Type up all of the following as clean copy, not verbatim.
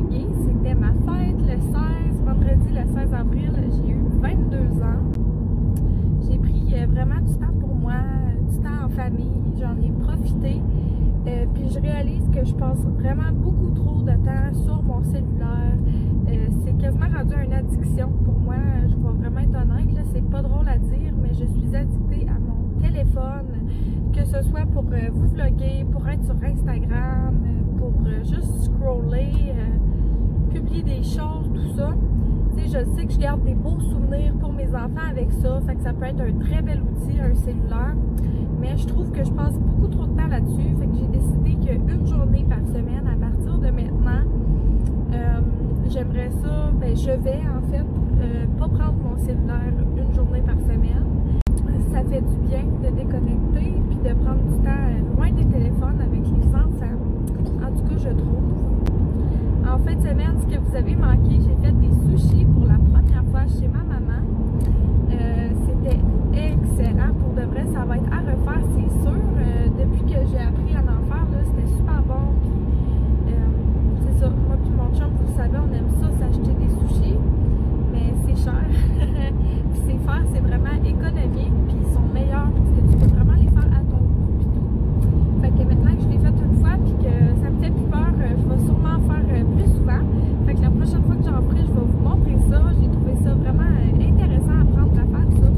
vlogger. C'était ma fête le 16, vendredi le 16 avril. J'ai eu 22 ans. J'ai pris vraiment du temps pour moi, du temps en famille. J'en ai profité. Puis je réalise que je passe vraiment beaucoup trop de temps sur mon cellulaire. C'est quasiment rendu une addiction pour moi. Je vais vraiment être honnête, là, c'est pas drôle à dire, mais je suis addictée à mon téléphone. Que ce soit pour vous vlogger, pour être sur Instagram, pour juste scroller, publier des choses, tout ça. Tu sais, je sais que je garde des beaux souvenirs pour mes enfants avec ça, fait que ça peut être un très bel outil, un cellulaire. Mais je trouve que je passe beaucoup trop de temps là-dessus, fait que j'ai décidé qu'une journée par semaine, à partir de maintenant, j'aimerais ça, ben je vais en fait pas prendre mon cellulaire une journée par semaine. Ça fait du bien de déconnecter puis de prendre du temps loin des téléphones avec les enfants. En tout cas, je trouve. En fin de semaine, ce que vous avez manqué, j'ai fait des sushis pour la première fois chez ma maman. C'était excellent. Pour de vrai, ça va être à refaire, c'est sûr. Depuis que j'ai appris à en faire, c'était super bon. C'est ça. Moi puis mon chum, vous le savez, on aime ça, s'acheter des sushis. Mais c'est cher. Puis c'est faire, c'est vraiment économique. Puis ils sont meilleurs parce que tu peux vraiment les faire à ton goût puis tout. Fait que maintenant que je l'ai fait une fois puis que ça me fait plus peur, je vais sûrement en faire plus souvent. Fait que la prochaine fois que j'en ferai, je vais vous montrer ça. J'ai trouvé ça vraiment intéressant à apprendre à faire ça.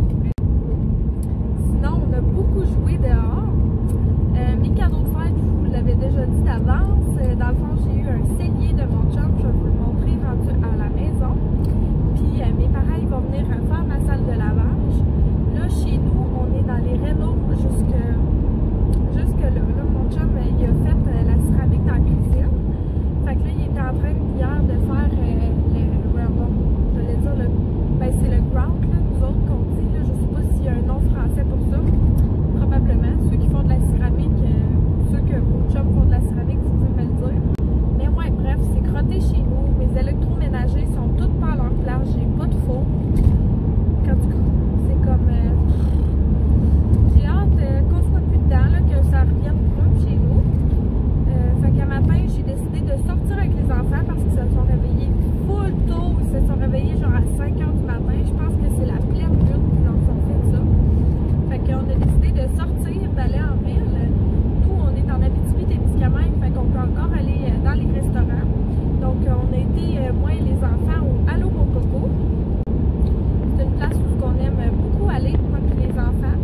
Sinon, on a beaucoup joué dehors. Mes cadeaux de fête, je vous l'avais déjà dit d'avance. Dans le fond, j'ai eu un cellier de mon chum. Je vais vous le montrer rendu à la maison. Puis mes parents ils vont venir faire ma salle de lavage. Là, chez nous, on est dans les rénaux jusque là. Là, mon chum, il a fait la céramique dans la cuisine. Fait que là, il était en train hier de faire c'est le grout, là, nous autres qu'on dit. Là, je sais pas s'il y a un nom français pour ça. Probablement. Ceux qui font de la céramique, ceux que vos chums font de la céramique, vous pouvez me le dire. Mais ouais, bref, c'est crotté chez nous. Mes électroménagers sont toutes pas à leur place. J'ai pas de four. Quand c'est comme... j'ai hâte qu'on soit plus dedans, là, que ça revienne propre chez nous. Fait qu'à matin, j'ai décidé de sortir avec les enfants parce qu'ils se sont réveillés full tôt. Ils se sont réveillés genre à 5 h du matin. Je pense que c'est la pleine lune qui leur ont fait ça. Fait qu'on a décidé de sortir, d'aller en ville. Nous, on est en Abitibi-Témiscamingue, fait qu'on peut encore aller dans les restaurants. Donc, on a été, moi et les enfants, au Allô Mon Coco. C'est une place où on aime beaucoup aller, moi et les enfants.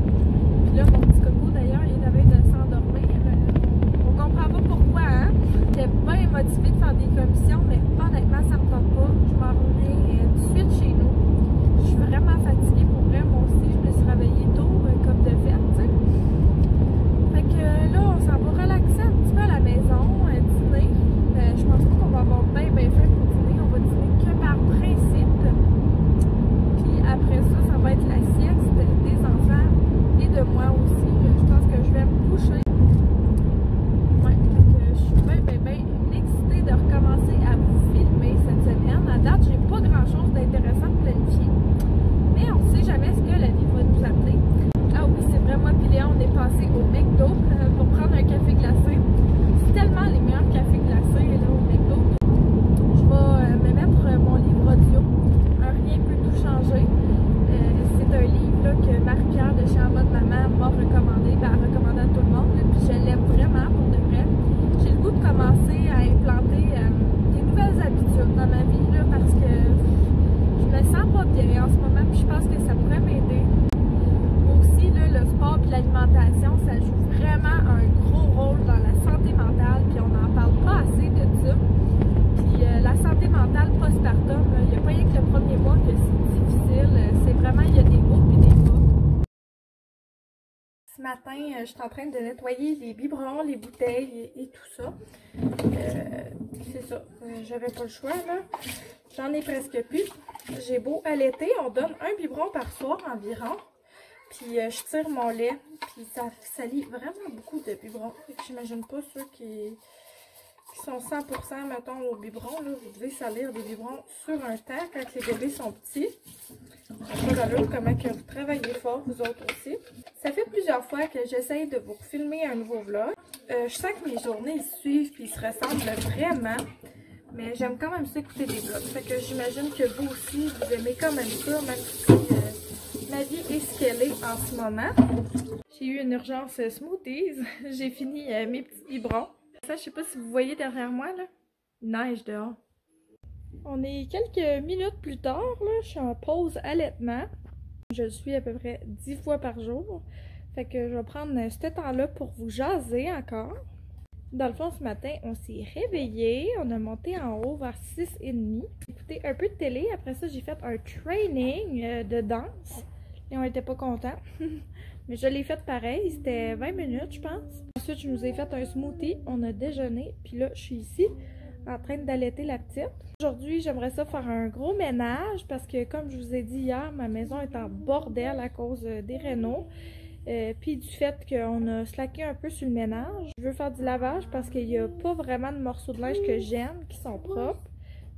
Puis là, mon petit coco, d'ailleurs, il est à veille de s'endormir. On comprend pas pourquoi, hein? J'étais bien motivée de faire des commissions, mais honnêtement, ça me tente pas. Je m'en reviens tout de suite chez nous. Je suis vraiment fatiguée pour vrai, moi aussi. Je me suis réveillée tôt, comme de fait, tu sais. Fait que là, on s'en va relaxer un petit peu à la maison, dîner. Je pense pas qu'on va avoir bien fait pour dîner. On va dîner que par principe. Puis après ça, ça va être la sieste des enfants et de moi aussi. Je pense que je vais me coucher. Ouais, fait que je suis bien excitée de recommencer à vous filmer cette semaine. À date, j'ai pas grand chose d'intéressant de planifier. Mais on sait jamais ce que la vie va nous amener. Ah oui, c'est vrai, moi et Léon, on est passé au McDo pour prendre un café glacé. C'est tellement les meilleurs cafés glacés là, au McDo. Je vais me mettre mon livre audio. Un Rien peut tout changer. C'est un livre là, que Marie-Pierre de chez En mode maman m'a recommandé. Ben, elle a recommandé à tout le monde. Là, puis je l'aime vraiment pour de vrai. J'ai le goût de commencer à implanter des nouvelles habitudes dans ma vie là, parce que je me sens pas bien en ce moment. Puis je pense que ça pourrait m'aider. Aussi, là, le sport et l'alimentation, ça joue vraiment un gros rôle dans la santé mentale. Puis on n'en parle pas assez de ça. Puis la santé mentale postpartum, il n'y a pas rien que le premier mois que c'est difficile. C'est vraiment, il y a des hauts et des bas. Ce matin, je suis en train de nettoyer les biberons, les bouteilles et tout ça. C'est ça, j'avais pas le choix là. J'en ai presque plus. J'ai beau allaiter, on donne un biberon par soir environ. Puis je tire mon lait, puis ça salit vraiment beaucoup de biberons. J'imagine pas ceux qui sont 100% mettons au biberon. Là, vous devez salir des biberons sur un temps quand les bébés sont petits. Je sais pas comment que vous travaillez fort, vous autres aussi. Ça fait plusieurs fois que j'essaye de vous filmer un nouveau vlog. Je sens que mes journées ils suivent puis ils se ressemblent vraiment. Mais j'aime quand même ça écouter des vlogs. Fait que j'imagine que vous aussi, vous aimez quand même ça, même si ma vie est ce qu'elle est en ce moment. J'ai eu une urgence smoothies. J'ai fini mes petits biberons. Ça, je sais pas si vous voyez derrière moi, là. Il neige dehors. On est quelques minutes plus tard, là. Je suis en pause allaitement. Je le suis à peu près 10 fois par jour. Fait que je vais prendre ce temps-là pour vous jaser encore. Dans le fond, ce matin, on s'est réveillé. On a monté en haut vers 6h30. J'ai écouté un peu de télé. Après ça, j'ai fait un training de danse. Et on était pas contents. Mais je l'ai fait pareil. C'était 20 minutes, je pense. Ensuite, je nous ai fait un smoothie. On a déjeuné. Puis là, je suis ici en train d'allaiter la petite. Aujourd'hui, j'aimerais ça faire un gros ménage parce que, comme je vous ai dit hier, ma maison est en bordel à cause des rénaux. Puis du fait qu'on a slacké un peu sur le ménage. Je veux faire du lavage parce qu'il n'y a pas vraiment de morceaux de linge que j'aime qui sont propres.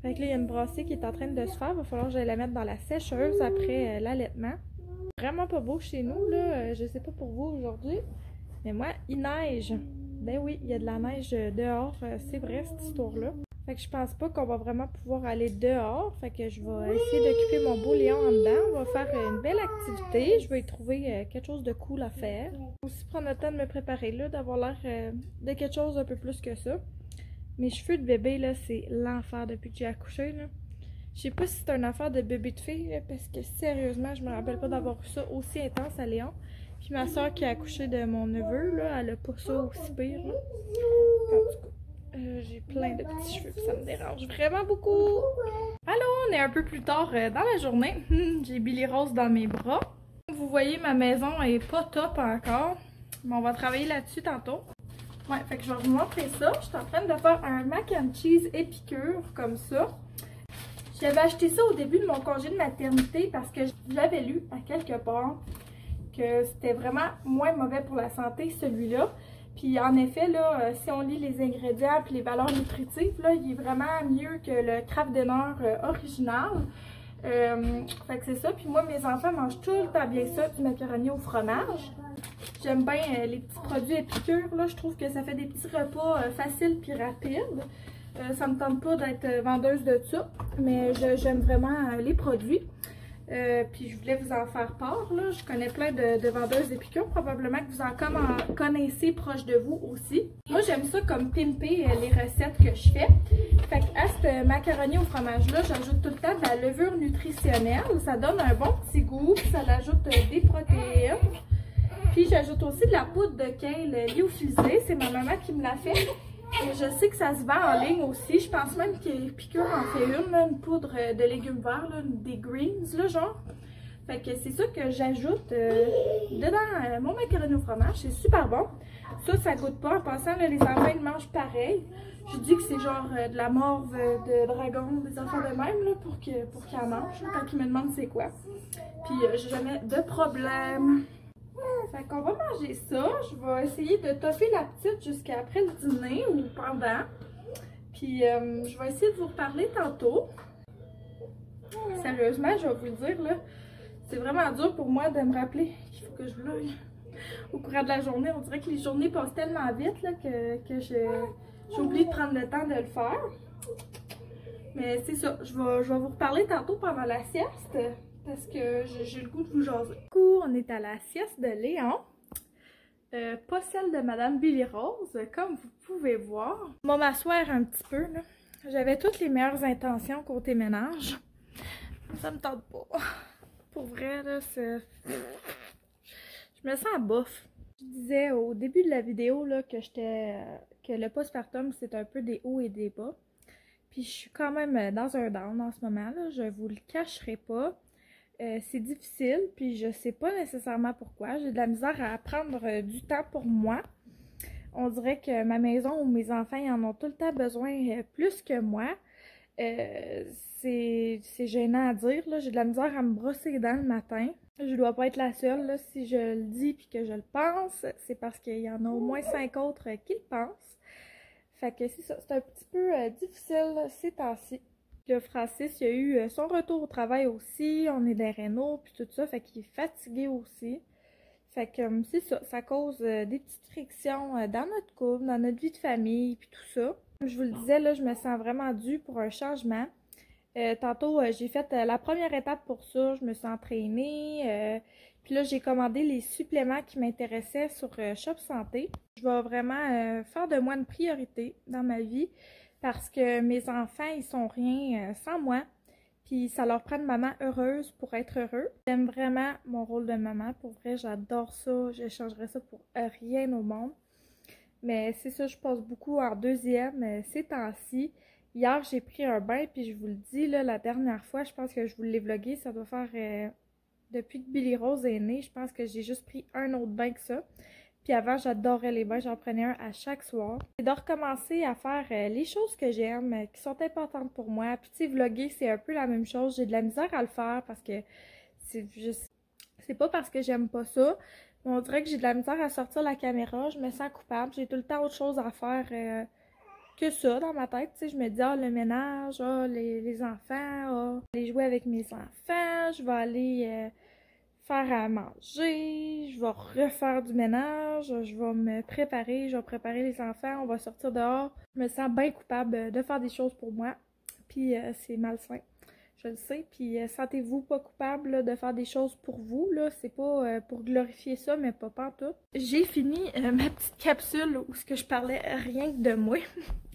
Fait que là, il y a une brassée qui est en train de se faire. Il va falloir que j'aille la mettre dans la sécheuse après l'allaitement. Vraiment pas beau chez nous, là. Je sais pas pour vous aujourd'hui. Mais moi, il neige. Ben oui, il y a de la neige dehors. C'est vrai, cette histoire-là. Fait que je pense pas qu'on va vraiment pouvoir aller dehors. Fait que je vais essayer d'occuper mon beau Léon en dedans. On va faire une belle activité. Je vais y trouver quelque chose de cool à faire. Je vais aussi prendre le temps de me préparer là, d'avoir l'air de quelque chose un peu plus que ça. Mes cheveux de bébé, là, c'est l'enfer depuis que j'ai accouché, là. Je sais pas si c'est une affaire de bébé de fille, là, parce que sérieusement, je me rappelle pas d'avoir eu ça aussi intense à Léon. Puis ma soeur qui a accouché de mon neveu, là, elle a pas ça aussi pire, là. En tout cas. J'ai plein de petits cheveux, ça me dérange vraiment beaucoup. Allô, on est un peu plus tard dans la journée. J'ai Billy Rose dans mes bras. Vous voyez, ma maison est pas top encore. Mais on va travailler là-dessus tantôt. Ouais, fait que je vais vous montrer ça. Je suis en train de faire un mac and cheese épicure, comme ça. J'avais acheté ça au début de mon congé de maternité parce que j'avais lu à quelque part que c'était vraiment moins mauvais pour la santé, celui-là. Puis en effet, là, si on lit les ingrédients et les valeurs nutritives, là, il est vraiment mieux que le Kraft Dinner original. Fait que c'est ça. Puis moi, mes enfants mangent tout le temps bien ça, du macaroni au fromage. J'aime bien les petits produits épicures, là. Je trouve que ça fait des petits repas faciles puis rapides. Ça me tente pas d'être vendeuse de ça, mais j'aime vraiment les produits. Puis je voulais vous en faire part, là. Je connais plein de vendeuses d'épicures, probablement que vous en connaissez proche de vous aussi. Moi, j'aime ça comme pimper les recettes que je fais. Fait qu'à ce macaroni au fromage-là, j'ajoute tout le temps de la levure nutritionnelle. Ça donne un bon petit goût, puis ça ajoute des protéines. Puis j'ajoute aussi de la poudre de kale lyophilisée. C'est ma maman qui me l'a fait. Et je sais que ça se vend en ligne aussi. Je pense même qu'Épicure en fait une poudre de légumes verts, là, des greens, là, genre. Fait que c'est ça que j'ajoute dedans mon macaroni au fromage. C'est super bon. Ça goûte pas. En passant, là, les enfants, ils mangent pareil. Je dis que c'est genre de la morve de dragon, des enfants de même, là, pour qu'ils en mangent, là, quand ils me demandent c'est quoi. Puis j'ai jamais de problème. Fait qu'on va manger ça. Je vais essayer de toffer la petite jusqu'à après le dîner ou pendant. Puis je vais essayer de vous reparler tantôt. Sérieusement, je vais vous le dire, là. C'est vraiment dur pour moi de me rappeler qu'il faut que je vlog au courant de la journée. On dirait que les journées passent tellement vite là, que j'oublie de prendre le temps de le faire. Mais c'est ça. Je vais vous reparler tantôt pendant la sieste. Parce que j'ai le goût de vous jaser. Du coup, on est à la sieste de Léon. Pas celle de Madame Billy Rose, comme vous pouvez voir. On va m'asseoir un petit peu, là. J'avais toutes les meilleures intentions côté ménage. Ça me tente pas. Pour vrai, là, c'est... Je me sens bof. Je disais au début de la vidéo, là, que le postpartum, c'est un peu des hauts et des bas. Puis je suis quand même dans un down en ce moment, là. Je vous le cacherai pas. C'est difficile, puis je sais pas nécessairement pourquoi. J'ai de la misère à prendre du temps pour moi. On dirait que ma maison ou mes enfants ils en ont tout le temps besoin plus que moi. C'est gênant à dire, là. J'ai de la misère à me brosser les dents le matin. Je dois pas être la seule, là. Si je le dis puis que je le pense, c'est parce qu'il y en a au moins 5 autres qui le pensent. Fait que c'est ça, c'est un petit peu difficile ces temps-ci. Le Francis, il a eu son retour au travail aussi, on est des rénaux puis tout ça, fait qu'il est fatigué aussi. Fait que c'est ça, ça cause des petites frictions dans notre couple, dans notre vie de famille puis tout ça. Comme je vous le disais, là, je me sens vraiment due pour un changement. Tantôt, j'ai fait la première étape pour ça. Je me suis entraînée. Puis là, j'ai commandé les suppléments qui m'intéressaient sur Shop Santé. Je vais vraiment faire de moi une priorité dans ma vie parce que mes enfants, ils sont rien sans moi. Puis ça leur prend une maman heureuse pour être heureux. J'aime vraiment mon rôle de maman. Pour vrai, j'adore ça. Je changerais ça pour rien au monde. Mais c'est ça, je passe beaucoup en deuxième ces temps-ci. Hier, j'ai pris un bain, puis je vous le dis, là, la dernière fois, je pense que je vous l'ai vlogué, ça doit faire... depuis que Billy Rose est née, je pense que j'ai juste pris un autre bain que ça. Puis avant, j'adorais les bains, j'en prenais un à chaque soir. Et de recommencer à faire les choses que j'aime, qui sont importantes pour moi. Puis tu sais, vlogger, c'est un peu la même chose. J'ai de la misère à le faire parce que c'est juste... C'est pas parce que j'aime pas ça. Mais on dirait que j'ai de la misère à sortir la caméra, je me sens coupable. J'ai tout le temps autre chose à faire... que ça dans ma tête, tu sais, je me dis, ah, le ménage, ah, les enfants, ah, aller jouer avec mes enfants, je vais aller faire à manger, je vais refaire du ménage, je vais me préparer, je vais préparer les enfants, on va sortir dehors. Je me sens bien coupable de faire des choses pour moi, puis c'est malsain, je le sais, puis sentez-vous pas coupable là, de faire des choses pour vous, là, c'est pas pour glorifier ça, mais pas pantoute. J'ai fini ma petite capsule où ce que je parlais rien que de moi.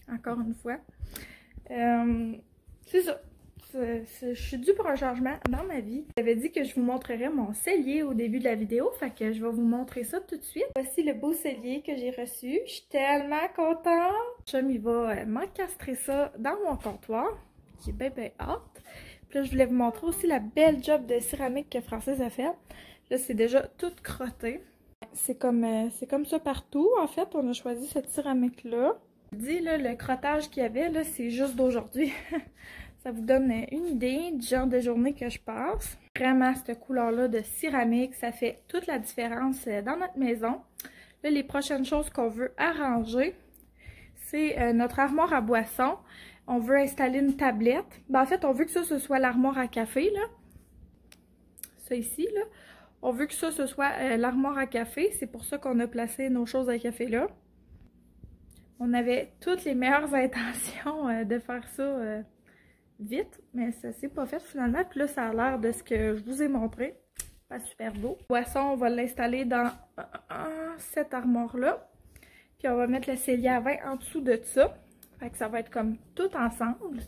Encore une fois. C'est ça. Je suis due pour un changement dans ma vie. J'avais dit que je vous montrerais mon cellier au début de la vidéo, fait que je vais vous montrer ça tout de suite. Voici le beau cellier que j'ai reçu. Je suis tellement contente. Chum, il va m'encastrer ça dans mon comptoir. J'ai bien hâte. Puis là, je voulais vous montrer aussi la belle job de céramique que Francis a fait. Là, c'est déjà tout crotté. C'est comme ça partout. En fait, on a choisi cette céramique-là. Je vous dis, là, le crottage qu'il y avait, là, c'est juste d'aujourd'hui. Ça vous donne une idée du genre de journée que je passe. Vraiment, cette couleur-là de céramique, ça fait toute la différence dans notre maison. Là, les prochaines choses qu'on veut arranger, c'est notre armoire à boissons. On veut installer une tablette. Ben, en fait, on veut que ça, ce soit l'armoire à café, là. Ça ici, là. On veut que ça, ce soit l'armoire à café. C'est pour ça qu'on a placé nos choses à café là. On avait toutes les meilleures intentions de faire ça vite, mais ça s'est pas fait finalement. Puis là, ça a l'air de ce que je vous ai montré. Pas super beau. Boisson, on va l'installer dans cette armoire-là. Puis on va mettre le cellier à vin en dessous de ça. Fait que ça va être comme tout ensemble.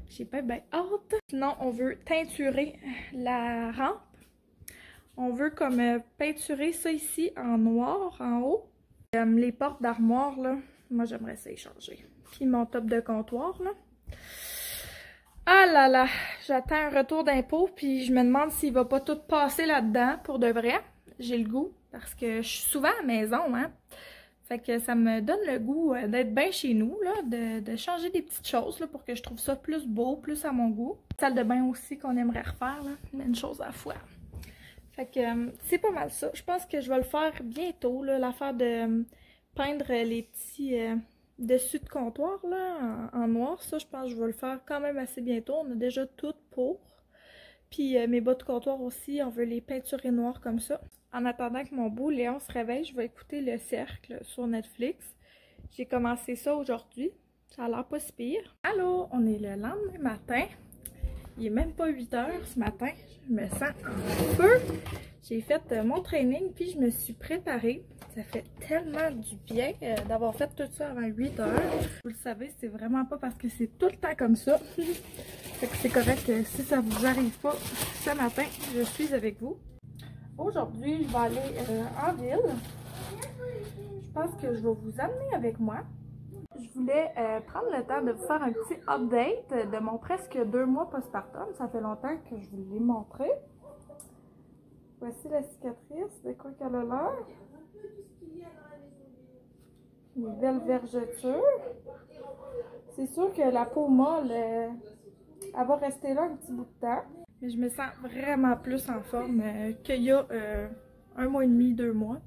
J'ai pas bien hâte. Sinon, on veut teinturer la rampe. On veut comme peinturer ça ici en noir, en haut. Les portes d'armoire, là. Moi, j'aimerais ça échanger. Puis mon top de comptoir, là. Ah là là! J'attends un retour d'impôt, puis je me demande s'il va pas tout passer là-dedans, pour de vrai. J'ai le goût, parce que je suis souvent à la maison, hein. Fait que ça me donne le goût d'être bien chez nous, là, de changer des petites choses, là, pour que je trouve ça plus beau, plus à mon goût. Salle de bain aussi qu'on aimerait refaire, là, mais une chose à la fois. Fait que c'est pas mal ça. Je pense que je vais le faire bientôt, là, l'affaire de... peindre les petits dessus de comptoir là, en noir. Ça, je pense que je vais le faire quand même assez bientôt. On a déjà tout pour. Puis mes bas de comptoir aussi, on veut les peinturer noirs comme ça. En attendant que mon beau Léon se réveille, je vais écouter Le Cercle sur Netflix. J'ai commencé ça aujourd'hui. Ça a l'air pas si pire. Allô, on est le lendemain matin. Il est même pas 8 heures ce matin. Je me sens en feu. J'ai fait mon training puis je me suis préparée. Ça fait tellement du bien d'avoir fait tout ça avant 8 heures. Vous le savez, c'est vraiment pas parce que c'est tout le temps comme ça. Fait que c'est correct si ça vous arrive pas ce matin, je suis avec vous. Aujourd'hui, je vais aller en ville. Je pense que je vais vous amener avec moi. Je voulais prendre le temps de vous faire un petit update de mon presque 2 mois postpartum. Ça fait longtemps que je vous l'ai montré. Voici la cicatrice, de quoi qu'elle a l'air. Une belle vergeture. C'est sûr que la peau molle, elle va rester là un petit bout de temps. Mais je me sens vraiment plus en forme qu'il y a 1 mois et demi, 2 mois.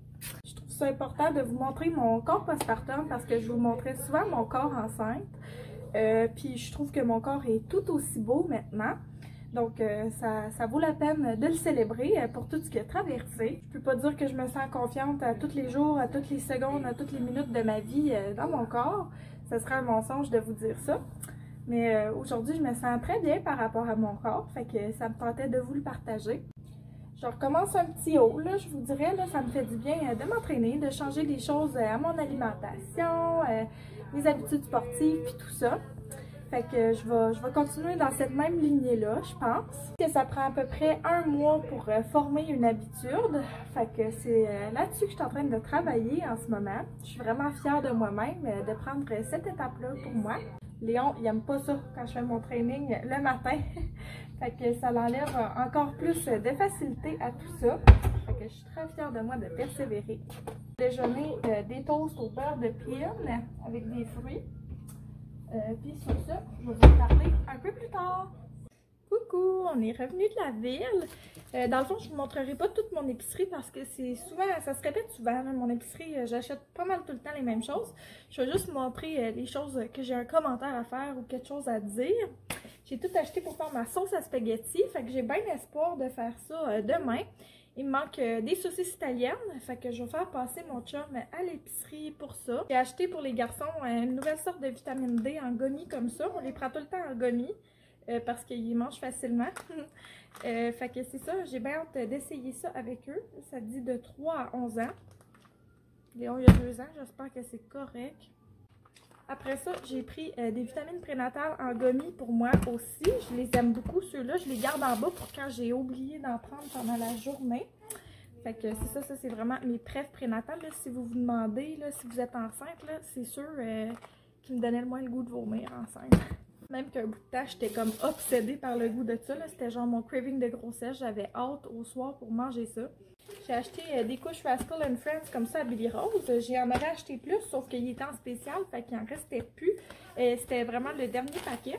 Je trouve ça important de vous montrer mon corps postpartum parce que je vous montrais souvent mon corps enceinte. Puis je trouve que mon corps est tout aussi beau maintenant. Donc ça vaut la peine de le célébrer pour tout ce qu'il a traversé. Je peux pas dire que je me sens confiante à tous les jours, à toutes les secondes, à toutes les minutes de ma vie dans mon corps. Ce serait un mensonge de vous dire ça. Mais aujourd'hui, je me sens très bien par rapport à mon corps. Fait que ça me tentait de vous le partager. Je recommence un petit haut, là, je vous dirais, là, ça me fait du bien de m'entraîner, de changer des choses à mon alimentation, mes habitudes sportives, puis tout ça. Fait que je vais continuer dans cette même lignée-là, je pense. Que ça prend à peu près 1 mois pour former une habitude. Fait que c'est là-dessus que je suis en train de travailler en ce moment. Je suis vraiment fière de moi-même de prendre cette étape-là pour moi. Léon, il n'aime pas ça quand je fais mon training le matin. Fait que ça l'enlève encore plus de facilité à tout ça. Fait que je suis très fière de moi de persévérer. Déjeuner des toasts au beurre de pin avec des fruits. Puis sur ça, je vais vous parler un peu plus tard. Coucou, on est revenu de la ville. Dans le fond, je ne vous montrerai pas toute mon épicerie parce que c'est souvent, ça se répète souvent. Là, mon épicerie, j'achète pas mal tout le temps les mêmes choses. Je vais juste vous montrer les choses que j'ai un commentaire à faire ou quelque chose à dire. J'ai tout acheté pour faire ma sauce à spaghetti. Fait que j'ai bien espoir de faire ça demain. Il me manque des saucisses italiennes, fait que je vais faire passer mon chum à l'épicerie pour ça. J'ai acheté pour les garçons une nouvelle sorte de vitamine D en gommis comme ça. On les prend tout le temps en gommis parce qu'ils mangent facilement. Fait que c'est ça, j'ai bien hâte d'essayer ça avec eux. Ça dit de 3 à 11 ans. Léon, il y a 2 ans, j'espère que c'est correct. Après ça, j'ai pris des vitamines prénatales en gommis pour moi aussi. Je les aime beaucoup, ceux-là. Je les garde en bas pour quand j'ai oublié d'en prendre pendant la journée. Fait que c'est ça c'est vraiment mes prefs prénatales. Là, si vous vous demandez, là, si vous êtes enceinte, c'est sûr qui me donnait le moins le goût de vomir enceinte. Même qu'un bout de temps, j'étais comme obsédée par le goût de ça. C'était genre mon craving de grossesse. J'avais hâte au soir pour manger ça. J'ai acheté des couches Rascal & Friends comme ça à Billy Rose. J'en aurais acheté plus, sauf qu'il était en spécial, fait qu'il en restait plus. C'était vraiment le dernier paquet.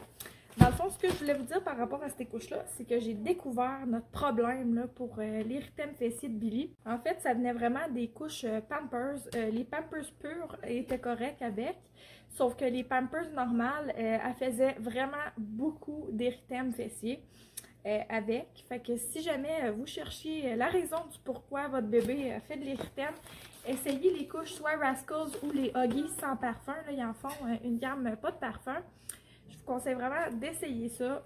Dans le fond, ce que je voulais vous dire par rapport à ces couches-là, c'est que j'ai découvert notre problème là, pour l'érythème fessier de Billy. En fait, ça venait vraiment des couches Pampers. Les Pampers purs étaient corrects avec, sauf que les Pampers normales, elles faisaient vraiment beaucoup d'érythème fessier. Avec. Fait que si jamais vous cherchiez la raison du pourquoi votre bébé fait de l'érythème, essayez les couches soit Rascals ou les Huggies sans parfum. Là, ils en font une gamme pas de parfum. Je vous conseille vraiment d'essayer ça.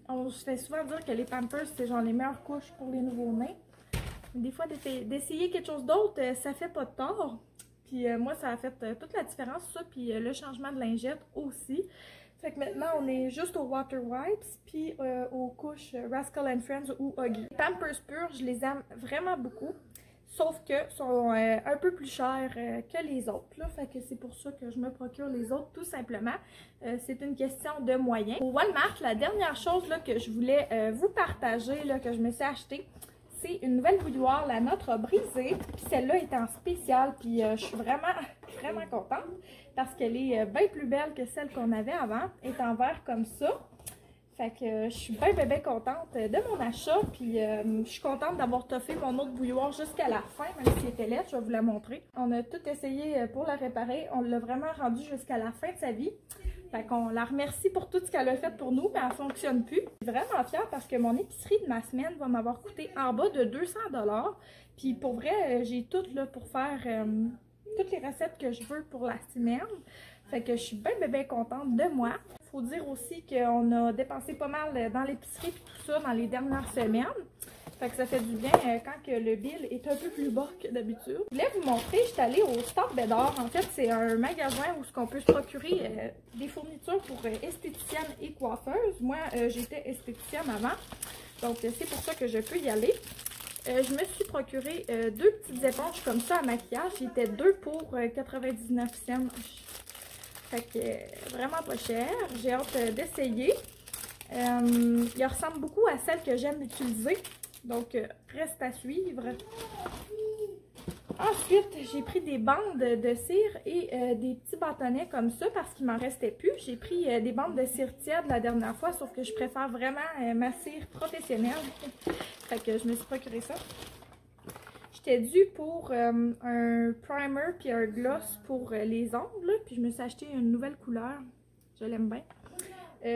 On se fait souvent dire que les Pampers, c'est genre les meilleures couches pour les nouveau-nés. Des fois, d'essayer quelque chose d'autre, ça fait pas de tort. Puis moi, ça a fait toute la différence, ça. Puis le changement de lingette aussi. Fait que maintenant, on est juste aux Water Wipes, puis aux couches Rascal & Friends ou Huggies. Les Pampers purs, je les aime vraiment beaucoup, sauf que sont un peu plus chers que les autres. Là. Fait que c'est pour ça que je me procure les autres, tout simplement. C'est une question de moyens. Au Walmart, la dernière chose là, que je voulais vous partager, là, que je me suis achetée, c'est une nouvelle bouilloire, la nôtre a brisé. Puis celle-là est en spécial, puis je suis vraiment contente parce qu'elle est bien plus belle que celle qu'on avait avant. Elle est en verre comme ça. Fait que je suis bien contente de mon achat. Puis je suis contente d'avoir toffé mon autre bouilloire jusqu'à la fin, même si elle était laide, je vais vous la montrer. On a tout essayé pour la réparer. On l'a vraiment rendue jusqu'à la fin de sa vie. Fait qu'on la remercie pour tout ce qu'elle a fait pour nous, mais elle ne fonctionne plus. Je suis vraiment fière parce que mon épicerie de ma semaine va m'avoir coûté en bas de 200 $. Puis pour vrai, j'ai tout là pour faire toutes les recettes que je veux pour la semaine. Fait que je suis bien contente de moi. Faut dire aussi qu'on a dépensé pas mal dans l'épicerie et tout ça dans les dernières semaines. Fait que ça fait du bien quand que le bill est un peu plus bas que d'habitude. Je voulais vous montrer, je suis allée au Stop Bédard. En fait, c'est un magasin où on peut se procurer des fournitures pour esthéticiennes et coiffeuses. Moi, j'étais esthéticienne avant, donc c'est pour ça que je peux y aller. Je me suis procuré 2 petites éponges comme ça à maquillage. C'était 2 pour 99 cents. Fait que vraiment pas cher. J'ai hâte d'essayer. Il ressemble beaucoup à celle que j'aime utiliser. Donc, reste à suivre. Ensuite, j'ai pris des bandes de cire et des petits bâtonnets comme ça parce qu'il m'en restait plus. J'ai pris des bandes de cire tiède la dernière fois, sauf que je préfère vraiment ma cire professionnelle. Fait que je me suis procuré ça. J'étais due pour un primer puis un gloss pour les ongles. Puis je me suis acheté une nouvelle couleur. Je l'aime bien.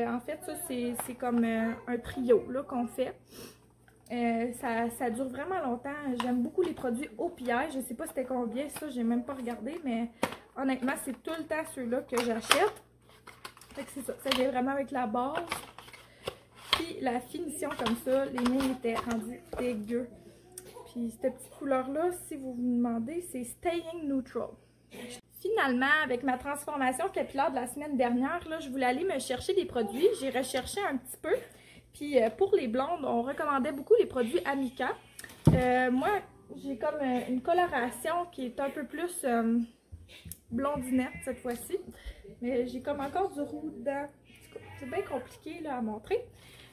En fait, ça, c'est comme un trio qu'on fait. Ça dure vraiment longtemps. J'aime beaucoup les produits OPI. Je sais pas c'était combien, ça, j'ai même pas regardé, mais honnêtement, c'est tout le temps ceux-là que j'achète. Fait que c'est ça. Ça vient vraiment avec la base. Puis la finition comme ça, les miens étaient rendus dégueux. Puis cette petite couleur-là, si vous vous demandez, c'est Staying Neutral. Finalement, avec ma transformation capillaire de la semaine dernière, là, je voulais aller me chercher des produits. J'ai recherché un petit peu. Puis pour les blondes, on recommandait beaucoup les produits Amika. Moi, j'ai comme une coloration qui est un peu plus blondinette cette fois-ci. Mais j'ai comme encore du roux dedans. C'est bien compliqué là, à montrer.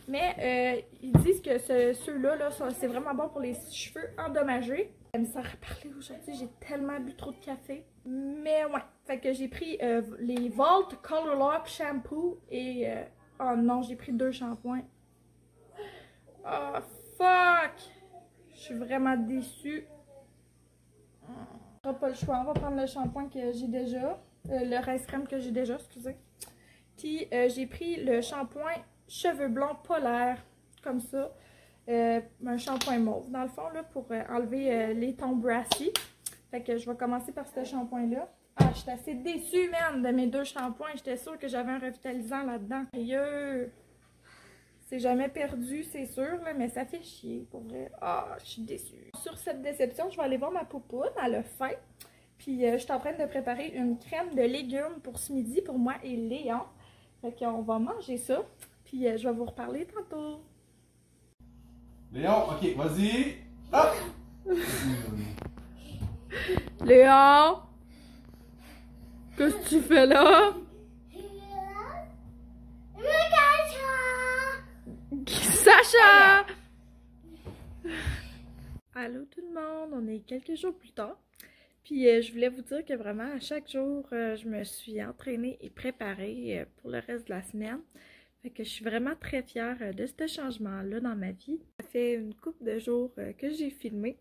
Mais ils disent que ceux-là, là, c'est vraiment bon pour les cheveux endommagés. Ça me sert à parler aujourd'hui, j'ai tellement bu trop de café. Mais ouais, fait que j'ai pris les Vault Color Lock Shampoo et... oh non, j'ai pris 2 shampoings. Oh fuck! Je suis vraiment déçue. On n'a pas le choix, on va prendre le shampoing que j'ai déjà. Le rince crème que j'ai déjà, excusez. Puis j'ai pris le shampoing cheveux blonds polaire, comme ça. Un shampoing mauve, dans le fond, là, pour enlever les tons brassy. Fait que je vais commencer par ce shampoing-là. Ah, je suis assez déçue, man, de mes 2 shampoings. J'étais sûre que j'avais un revitalisant là-dedans. C'est jamais perdu, c'est sûr, là, mais ça fait chier, pour vrai. Ah, je suis déçue. Sur cette déception, je vais aller voir ma poupoune, elle a faim. Puis je suis en train de préparer une crème de légumes pour ce midi, pour moi et Léon. Fait qu'on va manger ça. Puis je vais vous reparler tantôt. Léon, ok, vas-y. Hop! Léon! Qu'est-ce que tu fais là? Sacha! Allô tout le monde, on est quelques jours plus tard. Puis je voulais vous dire que vraiment à chaque jour, je me suis entraînée et préparée pour le reste de la semaine. Fait que je suis vraiment très fière de ce changement-là dans ma vie. Ça fait une couple de jours que j'ai filmé.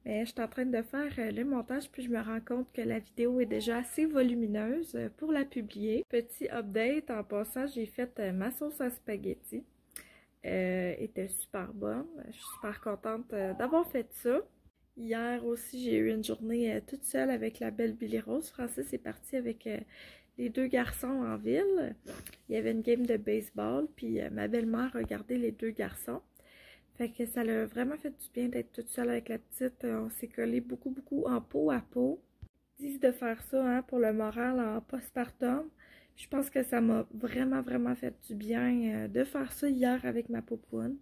Mais je suis en train de faire le montage puis je me rends compte que la vidéo est déjà assez volumineuse pour la publier. Petit update, en passant, j'ai fait ma sauce à spaghetti. Était super bonne. Je suis super contente d'avoir fait ça. Hier aussi, j'ai eu une journée toute seule avec la belle Billy Rose. Francis est parti avec les 2 garçons en ville. Il y avait une game de baseball, puis ma belle-mère regardait les 2 garçons. Fait que ça l'a vraiment fait du bien d'être toute seule avec la petite. On s'est collé beaucoup en peau à peau. Ils disent de faire ça hein, pour le moral en postpartum. Je pense que ça m'a vraiment fait du bien de faire ça hier avec ma poupoune.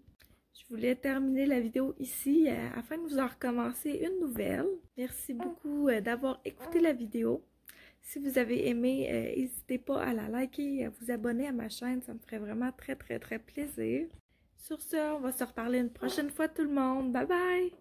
Je voulais terminer la vidéo ici afin de vous en recommencer une nouvelle. Merci beaucoup d'avoir écouté la vidéo. Si vous avez aimé, n'hésitez pas à la liker et à vous abonner à ma chaîne. Ça me ferait vraiment très plaisir. Sur ce, on va se reparler une prochaine fois tout le monde. Bye bye!